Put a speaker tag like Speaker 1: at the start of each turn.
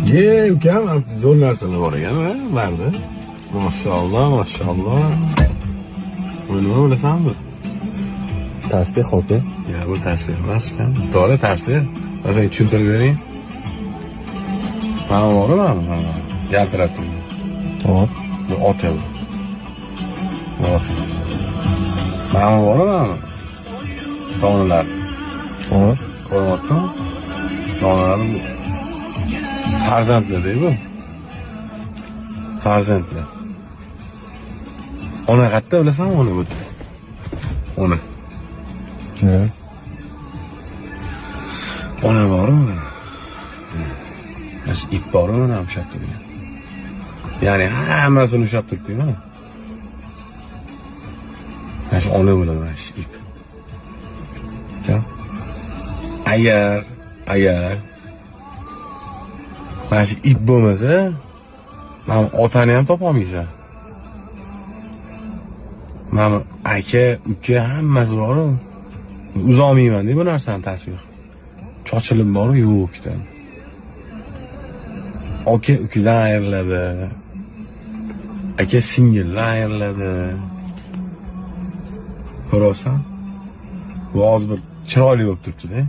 Speaker 1: Ye ukam, zo'r narsalar bor ekan, barda. Mashalloh, mashalloh. Bu nima bilasanmi?
Speaker 2: Tasbih ho'p.
Speaker 1: Ya, bu tasbih emas ekan. To'g'ri tasbih. Sen tushuntirib bering. Mana bormi? Yaltirab turgan.
Speaker 2: Hop.
Speaker 1: Bu ota bu. Hop. Mana bormi? To'g'rilar.
Speaker 2: Hop.
Speaker 1: Ko'ryaptimi? To'g'rilar farzandlar deydi bu. Farzandlar. Ona qayerda bilasanmi uni bu? Ona.
Speaker 2: Ne?
Speaker 1: Ona bormi? Mana ip bormi mana ushlab turgan. Ya'ni hammasini ushlab turibdi mana. Mana shu ona bilan mana shu ip. Agar mana shu ip bo'lmasa, mana otani ham topolmaysan. Mana aka, uka hammasi bor. Uzolmayman deb bu narsani tasbih. Chochilim bormi? Yo'q bitan. Aka ukadan ayriladi. Aka singildan ayriladi. Ko'rasan? Bu hozir bir chiroyli bo'lib turibdi-da.